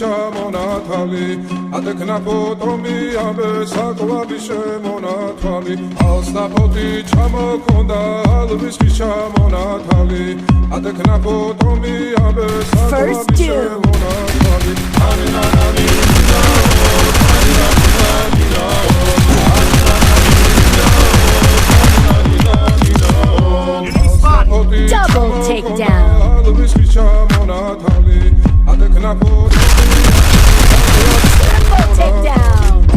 ჩამონათალი ატეკნა ფოტომი ამე საკვები შემონათალი ალსნაფოთი ჩამოქონდა ალვის ჩამონათალი ატეკნა ფოტომი ამე საკვები შემონათალი Double takedown. Triple takedown.